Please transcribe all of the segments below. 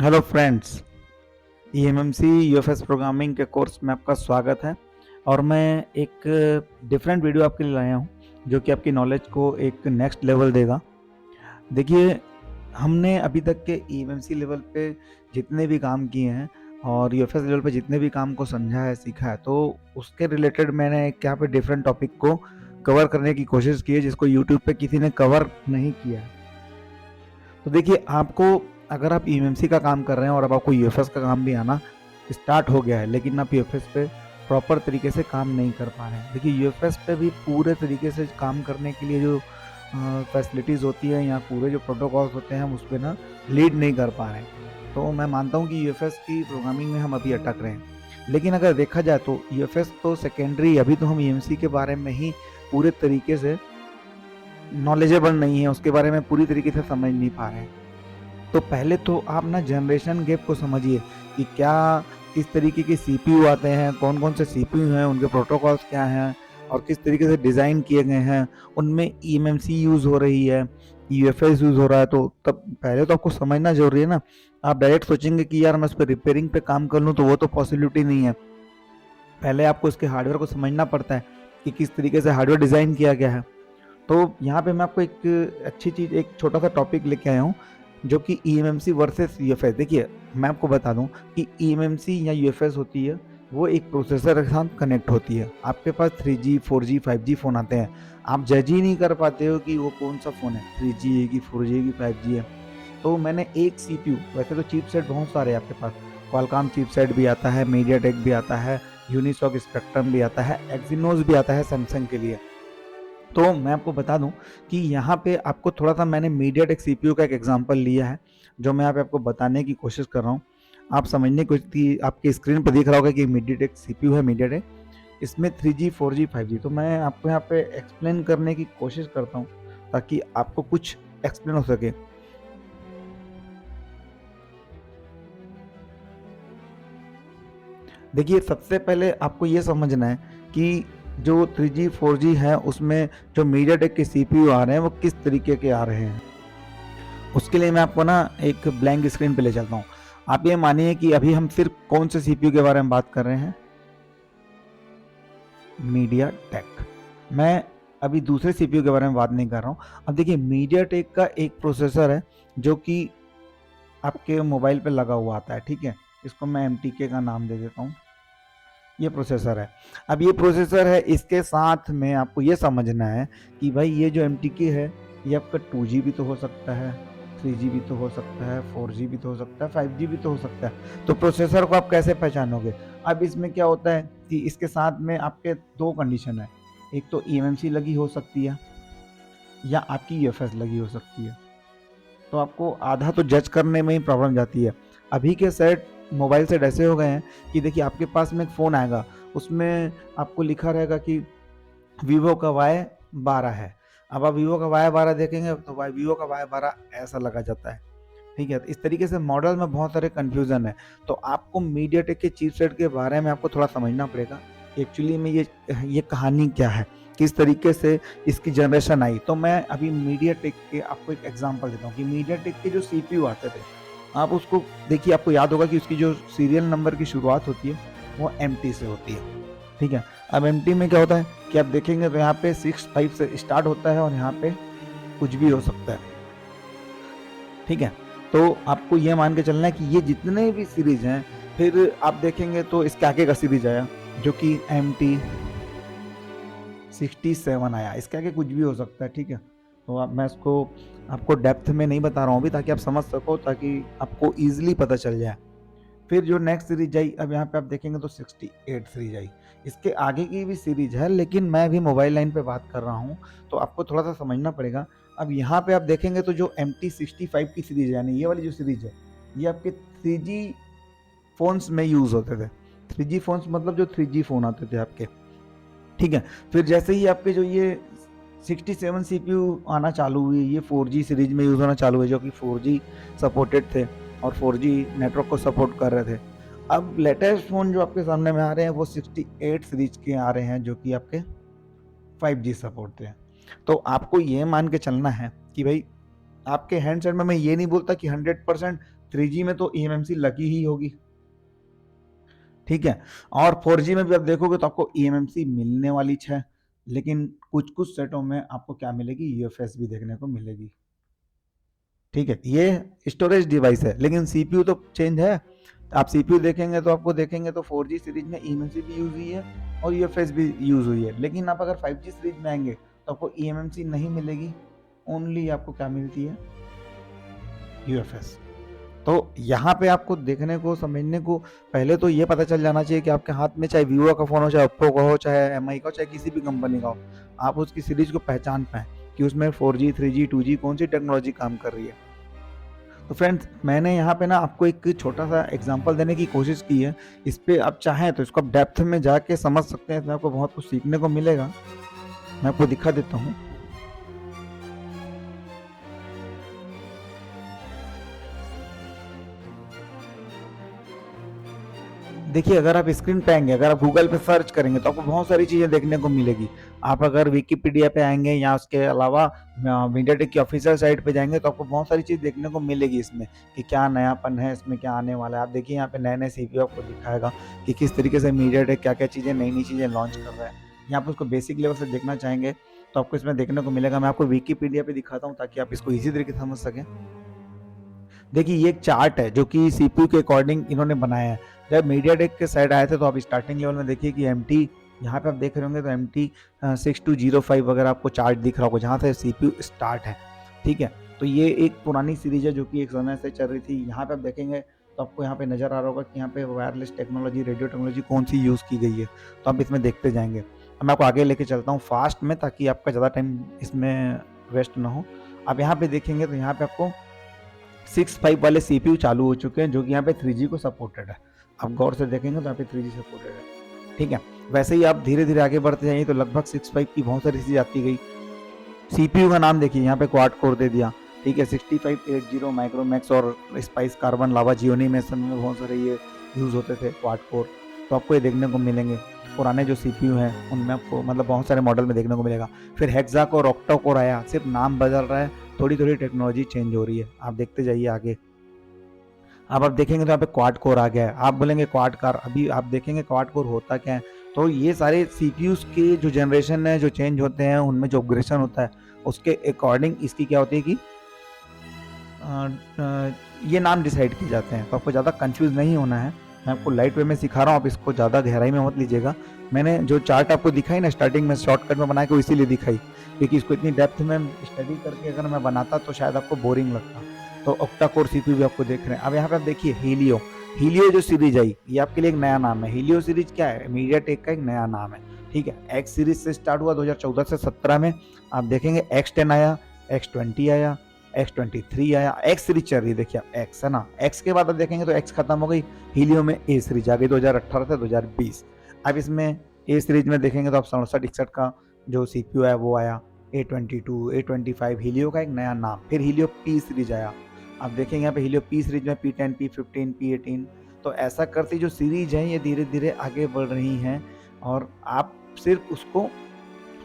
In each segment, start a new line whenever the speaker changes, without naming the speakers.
Hello friends, eMMC UFS programming के course में आपका स्वागत है। और मैं एक डिफरेंट वीडियो आपके लिए लाया हूँ जो कि आपकी नॉलेज को एक नेक्स्ट लेवल देगा। देखिए, हमने अभी तक के ईएमएमसी लेवल पे जितने भी काम किए हैं और यूएफएस लेवल पे जितने भी काम को समझा है, सीखा है, तो उसके रिलेटेड मैंने एक यहाँ पे डिफरेंट टॉपिक को कवर करने की कोशिश की है जिसको यूट्यूब पे किसी ने कवर नहीं किया है। तो देखिए, आपको अगर आप ईएमएमसी का काम कर रहे हैं और अब आपको यूएफएस का काम भी आना स्टार्ट हो गया है, लेकिन आप यूएफएस पे प्रॉपर तरीके से काम नहीं कर पा रहे हैं। देखिए, यूएफएस पे भी पूरे तरीके से काम करने के लिए जो फैसिलिटीज़ होती है या पूरे जो प्रोटोकॉल्स होते हैं, हम उस पे ना लीड नहीं कर पा रहे हैं। तो मैं मानता हूँ कि यूएफएस की प्रोग्रामिंग में हम अभी अटक रहे हैं। लेकिन अगर देखा जाए तो यूएफएस तो सेकेंडरी, अभी तो हम ईएमसी के बारे में ही पूरे तरीके से नॉलेजेबल नहीं है, उसके बारे में पूरी तरीके से समझ नहीं पा रहे हैं। तो पहले तो आप ना जनरेशन गैप को समझिए कि क्या किस तरीके के सीपीयू आते हैं, कौन कौन से सीपीयू हैं, उनके प्रोटोकॉल्स क्या हैं और किस तरीके से डिज़ाइन किए गए हैं, उनमें ईएमएमसी यूज़ हो रही है, यूएफएस यूज़ हो रहा है। तो तब पहले तो आपको समझना ज़रूरी है ना। आप डायरेक्ट सोचेंगे कि यार मैं इस पर रिपेयरिंग पे काम कर लूँ, तो वो तो पॉसिबिलिटी नहीं है। पहले आपको इसके हार्डवेयर को समझना पड़ता है कि किस तरीके से हार्डवेयर डिज़ाइन किया गया है। तो यहाँ पे मैं आपको एक अच्छी चीज़, एक छोटा सा टॉपिक लेके आया हूँ जो कि ईएमएमसी वर्सेस यूएफएस। देखिए, मैं आपको बता दूं कि ईएमएमसी या यूएफएस होती है, वो एक प्रोसेसर के साथ कनेक्ट होती है। आपके पास 3G 4G 5G फ़ोन आते हैं, आप जज ही नहीं कर पाते हो कि वो कौन सा फ़ोन है, 3G है कि 4G है कि 5G है। तो मैंने एक सीपीयू, वैसे तो चिपसेट बहुत सारे हैं आपके पास, क्वालकॉम चिपसेट भी आता है, मीडियाटेक भी आता है, यूनिसॉक स्पेक्ट्रम भी आता है, एक्सिनोस भी आता है सैमसंग के लिए। तो मैं आपको बता दूं कि यहाँ पे आपको थोड़ा सा मैंने मीडियाटेक सीपीयू का एक एग्जांपल लिया है जो मैं यहाँ पे आपको बताने की कोशिश कर रहा हूँ। आप समझने की कोशिश की, आपकी स्क्रीन पर दिख रहा होगा कि मीडियाटेक सीपीयू है, मीडियाटेक। इसमें 3G 4G 5G, तो मैं आपको यहाँ पे एक्सप्लेन करने की कोशिश करता हूँ ताकि आपको कुछ एक्सप्लेन हो सके। देखिए, सबसे पहले आपको ये समझना है कि जो 3G 4G है उसमें जो मीडियाटेक के सीपीयू आ रहे हैं वो किस तरीके के आ रहे हैं। उसके लिए मैं आपको ना एक ब्लैंक स्क्रीन पे ले चलता हूँ। आप ये मानिए कि अभी हम सिर्फ कौन से सीपीयू के बारे में बात कर रहे हैं, मीडियाटेक। मैं अभी दूसरे सीपीयू के बारे में बात नहीं कर रहा हूँ। अब देखिए, मीडियाटेक का एक प्रोसेसर है जो कि आपके मोबाइल पे लगा हुआ आता है, ठीक है। इसको मैं MTK का नाम दे देता हूँ। ये प्रोसेसर है। अब ये प्रोसेसर है, इसके साथ में आपको ये समझना है कि भाई ये जो MTK है, ये आपका 2G भी तो हो सकता है, 3G भी तो हो सकता है, 4G भी तो हो सकता है, 5G भी तो हो सकता है। तो प्रोसेसर को आप कैसे पहचानोगे? अब इसमें क्या होता है कि इसके साथ में आपके दो कंडीशन है। एक तो ईएमएमसी लगी हो सकती है या आपकी यूएफएस लगी हो सकती है। तो आपको आधा तो जज करने में ही प्रॉब्लम जाती है। अभी के सेट मोबाइल सेट ऐसे हो गए हैं कि देखिए, आपके पास में एक फ़ोन आएगा, उसमें आपको लिखा रहेगा कि वीवो का Y12 है। अब आप वीवो का Y12 देखेंगे तो वीवो का Y12 ऐसा लगा जाता है, ठीक है। तो इस तरीके से मॉडल में बहुत सारे कन्फ्यूज़न है। तो आपको मीडियाटेक के चिपसेट के बारे में आपको थोड़ा समझना पड़ेगा। एक्चुअली में ये कहानी क्या है, किस तरीके से इसकी जनरेशन आई। तो मैं अभी मीडियाटेक के आपको एक एग्जांपल देता हूँ कि मीडियाटेक के जो सीपीयू आते थे, आप उसको देखिए, आपको याद होगा कि उसकी जो सीरियल नंबर की शुरुआत होती है वो MT से होती है, ठीक है। अब MT में क्या होता है कि आप देखेंगे तो यहाँ पे 65 से स्टार्ट होता है और यहाँ पे कुछ भी हो सकता है, ठीक है। तो आपको ये मान के चलना है कि ये जितने भी सीरीज हैं, फिर आप देखेंगे तो इसके आगे का सीरीज आया जो कि MT 67 आया। इसके आगे कुछ भी हो सकता है, ठीक है। तो अब मैं इसको आपको डेप्थ में नहीं बता रहा हूँ अभी, ताकि आप समझ सको, ताकि आपको ईजिली पता चल जाए। फिर जो नेक्स्ट सीरीज आई, अब यहाँ पे आप देखेंगे तो 68 सीरीज आई। इसके आगे की भी सीरीज है, लेकिन मैं अभी मोबाइल लाइन पे बात कर रहा हूँ, तो आपको थोड़ा सा समझना पड़ेगा। अब यहाँ पे आप देखेंगे तो जो MT65 की सीरीज है, यानी ये वाली जो सीरीज है, ये आपके 3G फोन्स में यूज होते थे। 3G फोन्स मतलब जो 3G फोन आते थे आपके, ठीक है। फिर जैसे ही आपके जो ये 67 सीपीयू आना चालू हुई, ये 4G सीरीज में यूज होना चालू हुए, जो कि 4G सपोर्टेड थे और 4G नेटवर्क को सपोर्ट कर रहे थे। अब लेटेस्ट फ़ोन जो आपके सामने में आ रहे हैं वो 68 सीरीज के आ रहे हैं, जो कि आपके 5G सपोर्ट थे। तो आपको ये मान के चलना है कि भाई आपके हैंडसेट में मैं ये नहीं बोलता कि 100% 3G में तो eMMC लगी ही होगी, ठीक है। और 4G में भी आप देखोगे तो आपको eMMC मिलने वाली है, लेकिन कुछ कुछ सेटों में आपको क्या मिलेगी, UFS भी देखने को मिलेगी, ठीक है। ये स्टोरेज डिवाइस है, लेकिन CPU तो चेंज है। आप CPU देखेंगे तो आपको देखेंगे तो 4G सीरीज में eMMC भी यूज हुई है और UFS भी यूज हुई है, लेकिन आप अगर 5G सीरीज में आएंगे तो आपको eMMC नहीं मिलेगी, ओनली आपको क्या मिलती है, UFS। तो यहाँ पे आपको देखने को समझने को पहले तो ये पता चल जाना चाहिए कि आपके हाथ में चाहे वीवो का फ़ोन हो, चाहे ओप्पो का हो, चाहे MI का हो, चाहे किसी भी कंपनी का हो, आप उसकी सीरीज को पहचान पाएँ कि उसमें 4G 3G 2G कौन सी टेक्नोलॉजी काम कर रही है। तो फ्रेंड्स, मैंने यहाँ पे ना आपको एक छोटा सा एग्जांपल देने की कोशिश की है। इस पे आप चाहें तो इसको आप डेप्थ में जाके समझ सकते हैं, इसमें आपको बहुत कुछ सीखने को मिलेगा। मैं आपको दिखा देता हूँ। देखिए, अगर आप स्क्रीन पे आएंगे, अगर आप गूगल पे सर्च करेंगे तो आपको बहुत सारी चीज़ें देखने को मिलेगी। आप अगर विकिपीडिया पे आएंगे या उसके अलावा मीडियाटेक की ऑफिशियल साइट पे जाएंगे तो आपको बहुत सारी चीज़ देखने को मिलेगी इसमें, कि क्या नयापन है, इसमें क्या आने वाला है। आप देखिए यहाँ पे नए नए CPU आपको दिखाएगा कि किस तरीके से मीडियाटेक क्या क्या चीज़ें, नई नई चीज़ें लॉन्च कर रहा है। यहाँ पे उसको बेसिक लेवल से देखना चाहेंगे तो आपको इसमें देखने को मिलेगा। मैं आपको विकिपीडिया पे दिखाता हूँ ताकि आप इसको ईजी तरीके से समझ सकें। देखिए, ये एक चार्ट है जो कि CPU के अकॉर्डिंग इन्होंने बनाया है। जब मीडियाटेक के साइड आए थे तो आप स्टार्टिंग लेवल में देखिए कि MT, यहाँ पे आप देख रहे होंगे तो MT 6205 वगैरह आपको चार्ट दिख रहा होगा, जहाँ से CPU स्टार्ट है, ठीक है। तो ये एक पुरानी सीरीज है जो कि एक समय से चल रही थी। यहाँ पे आप देखेंगे तो आपको यहाँ पे नज़र आ रहा होगा कि यहाँ पे वायरलेस टेक्नोलॉजी, रेडियो टेक्नोलॉजी कौन सी यूज़ की गई है, तो आप इसमें देखते जाएंगे। अब मैं आपको आगे लेके चलता हूँ फास्ट में, ताकि आपका ज़्यादा टाइम इसमें वेस्ट ना हो। आप यहाँ पे देखेंगे तो यहाँ पे आपको 6.5 वाले CPU चालू हो चुके हैं, जो कि यहाँ पे 3G को सपोर्टेड है। आप गौर से देखेंगे तो यहाँ पे 3G सपोर्टेड है, ठीक है। वैसे ही आप धीरे धीरे आगे बढ़ते जाइए तो लगभग 6.5 की बहुत सारी चीज़ आती गई। CPU का नाम देखिए, यहाँ पे क्वाड कोर दे दिया, ठीक है। 6580 माइक्रोमैक्स और स्पाइस कार्बन लावा जियोनीमेशन में बहुत सारे ये यूज़ होते थे क्वाड कोर, तो आपको ये देखने को मिलेंगे। पुराने जो CPU हैं उनमें आपको मतलब बहुत सारे मॉडल में देखने को मिलेगा। फिर हेक्सा कोर, ऑक्टा कोर आया, सिर्फ नाम बदल रहा है, थोड़ी थोड़ी टेक्नोलॉजी चेंज हो रही है। आप देखते जाइए आगे। अब आप देखेंगे तो यहाँ पे क्वाड कोर आ गया है। आप बोलेंगे क्वाड कार, अभी आप देखेंगे क्वाड कोर होता क्या है। तो ये सारे CPUs के जो जनरेशन है, जो चेंज होते हैं, उनमें जो अपग्रेडेशन होता है, उसके अकॉर्डिंग इसकी क्या होती है कि ये नाम डिसाइड किए जाते हैं। तो आपको ज़्यादा कंफ्यूज नहीं होना है, मैं आपको लाइट वे में सिखा रहा हूँ, आप इसको ज़्यादा गहराई में मत लीजिएगा। मैंने जो चार्ट आपको दिखाई ना स्टार्टिंग में, शॉर्टकट में बना के इसीलिए दिखाई, क्योंकि इसको इतनी डेप्थ में स्टडी करके अगर मैं बनाता तो शायद आपको बोरिंग लगता। तो ऑक्टा कोर CPU भी आपको देख रहे हैं। अब यहाँ पे आप देखिए हीलियो, हीलियो जो सीरीज आई, ये आपके लिए एक नया नाम है। हीलियो सीरीज क्या है, मीडियाटेक का एक नया नाम है, ठीक है। X सीरीज से स्टार्ट हुआ 2014 से 17 में। आप देखेंगे X10 आया, X20 आया, X23 आया, X सीरीज चल रही है, देखिए आप X है ना। X के बाद आप देखेंगे तो X खत्म हो गई, हीलियो में A सीरीज आ गई 2018 से 2020। अब इसमें A सीरीज में देखेंगे तो आप 6761 का जो CPU है वो आया, A22, A25, हीलियो का एक नया नाम। फिर हीलियो P सीरीज आया, आप देखेंगे यहाँ पे हीलियो P सीरीज में P10, P15, P18। तो ऐसा करती जो सीरीज है ये धीरे धीरे आगे बढ़ रही हैं, और आप सिर्फ उसको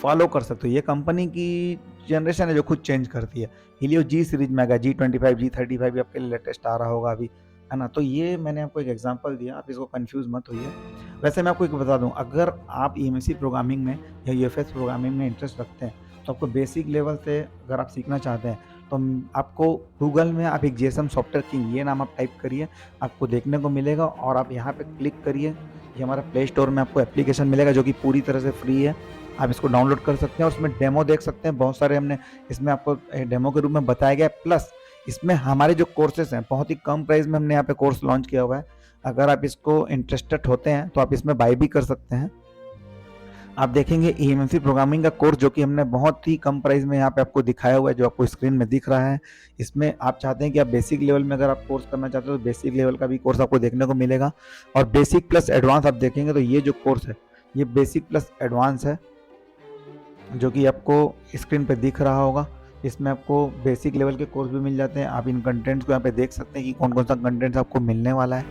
फॉलो कर सकते हो। ये कंपनी की जनरेशन है जो खुद चेंज करती है। हीलियो G सीरीज में आ गया, G25, G35 भी आपके लिए लेटेस्ट आ रहा होगा अभी, है ना। तो ये मैंने आपको एक एग्जांपल दिया, आप इसको कंफ्यूज मत होइए। वैसे मैं आपको एक बता दूं, अगर आप EMC प्रोग्रामिंग में या UFS प्रोग्रामिंग में इंटरेस्ट रखते हैं तो आपको बेसिक लेवल से अगर आप सीखना चाहते हैं तो आपको गूगल में आप एक GSM सॉफ्टवेयर किंग, ये नाम आप टाइप करिए, आपको देखने को मिलेगा। और आप यहाँ पे क्लिक करिए, ये हमारा प्ले स्टोर में आपको एप्लीकेशन मिलेगा जो कि पूरी तरह से फ्री है। आप इसको डाउनलोड कर सकते हैं और उसमें डेमो देख सकते हैं। बहुत सारे हमने इसमें आपको डेमो के रूप में बताया गया है। प्लस इसमें हमारे जो कोर्सेस हैं, बहुत ही कम प्राइस में हमने यहाँ पे कोर्स लॉन्च किया हुआ है। अगर आप इसको इंटरेस्टेड होते हैं तो आप इसमें बाय भी कर सकते हैं। आप देखेंगे EMC प्रोग्रामिंग का कोर्स जो कि हमने बहुत ही कम प्राइस में यहाँ पे आपको दिखाया हुआ है, जो आपको स्क्रीन में दिख रहा है। इसमें आप चाहते हैं कि आप बेसिक लेवल में अगर आप कोर्स करना चाहते हो तो बेसिक लेवल का भी कोर्स आपको देखने को मिलेगा। और बेसिक प्लस एडवांस आप देखेंगे तो ये जो कोर्स है ये बेसिक प्लस एडवांस है, जो कि आपको स्क्रीन पे दिख रहा होगा। इसमें आपको बेसिक लेवल के कोर्स भी मिल जाते हैं। आप इन कंटेंट्स को यहाँ पे देख सकते हैं कि कौन कौन सा कंटेंट्स आपको मिलने वाला है।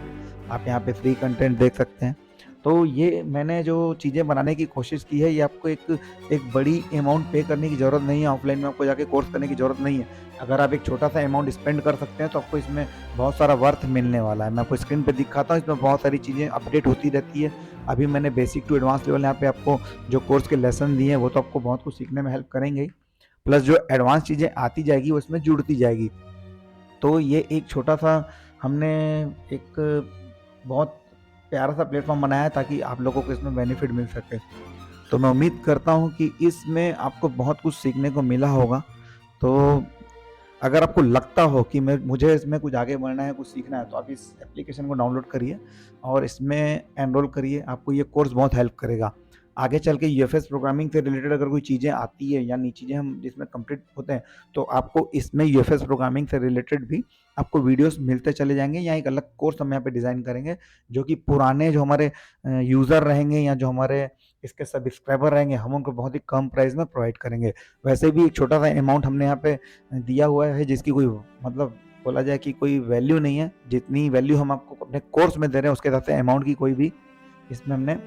आप यहाँ पे फ्री कंटेंट देख सकते हैं। तो ये मैंने जो चीज़ें बनाने की कोशिश की है, ये आपको एक बड़ी अमाउंट पे करने की ज़रूरत नहीं है, ऑफ़लाइन में आपको जाके कोर्स करने की ज़रूरत नहीं है। अगर आप एक छोटा-सा अमाउंट स्पेंड कर सकते हैं, तो आपको इसमें बहुत सारा वर्थ मिलने वाला है। मैं आपको स्क्रीन पे दिखाता हूँ, इसमें बहुत सारी चीज़ें अपडेट होती रहती है। अभी मैंने बेसिक टू एडवांस लेवल यहाँ पे आपको जो कोर्स के लेसन दिए हैं, वो तो आपको बहुत कुछ सीखने में हेल्प करेंगे ही, प्लस जो एडवांस चीज़ें आती जाएगी, वो इसमें जुड़ती जाएगी। तो ये एक छोटा-सा हमने एक बहुत प्यारा-सा प्लेटफ़ॉर्म बनाया है, ताकि आप लोगों को इसमें बेनिफिट मिल सके। तो मैं उम्मीद करता हूँ कि इसमें आपको बहुत कुछ सीखने को मिला होगा। तो अगर आपको लगता हो कि मुझे इसमें कुछ आगे बढ़ना है, कुछ सीखना है, तो आप इस एप्लीकेशन को डाउनलोड करिए और इसमें एनरोल करिए। आपको ये कोर्स बहुत हेल्प करेगा। आगे चल के यूएफएस प्रोग्रामिंग से रिलेटेड अगर कोई चीज़ें आती है या नई चीज़ें हम जिसमें कंप्लीट होते हैं, तो आपको इसमें यूएफएस प्रोग्रामिंग से रिलेटेड भी आपको वीडियोस मिलते चले जाएँगे, या एक अलग कोर्स हम यहाँ पे डिज़ाइन करेंगे, जो कि पुराने जो हमारे यूज़र रहेंगे या जो हमारे इसके सब्सक्राइबर रहेंगे, हम उनको बहुत ही कम प्राइस में प्रोवाइड करेंगे। वैसे भी एक छोटा-सा अमाउंट हमने यहाँ पे दिया हुआ है, जिसकी कोई मतलब बोला जाए कि कोई वैल्यू नहीं है। जितनी वैल्यू हम आपको अपने कोर्स में दे रहे हैं, उसके हिसाब से अमाउंट की कोई भी इसमें हमने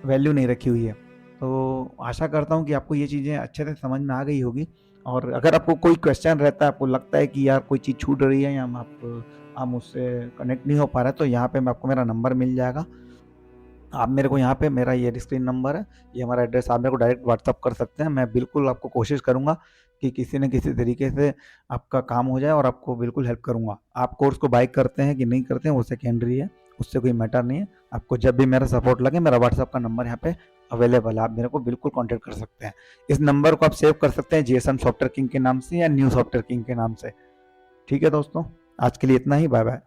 वैल्यू नहीं रखी हुई है। तो आशा करता हूँ कि आपको ये चीज़ें अच्छे से समझ में आ गई होगी, और अगर आपको कोई क्वेश्चन रहता है, आपको लगता है कि यार कोई चीज़ छूट रही है या आप मुझसे कनेक्ट नहीं हो पा रहे, तो यहाँ पे मैं आपको मेरा नंबर मिल जाएगा। आप मेरे को यहाँ पे मेरा ये स्क्रीन नंबर है, ये हमारा एड्रेस, आप मेरे को डायरेक्ट व्हाट्सअप कर सकते हैं। मैं बिल्कुल आपको कोशिश करूँगा कि किसी न किसी तरीके से आपका काम हो जाए, और आपको बिल्कुल हेल्प करूँगा। आप कोर्स को बाय करते हैं कि नहीं करते हैं, वो सेकेंडरी है, उससे कोई मैटर नहीं है। आपको जब भी मेरा सपोर्ट लगे, मेरा व्हाट्सअप का नंबर यहाँ पे अवेलेबल है, आप मेरे को बिल्कुल कॉन्टैक्ट कर सकते हैं। इस नंबर को आप सेव कर सकते हैं जीएसएम सॉफ्टवेयर किंग के नाम से या न्यू सॉफ्टवेयर किंग के नाम से। ठीक है दोस्तों, आज के लिए इतना ही। Bye bye.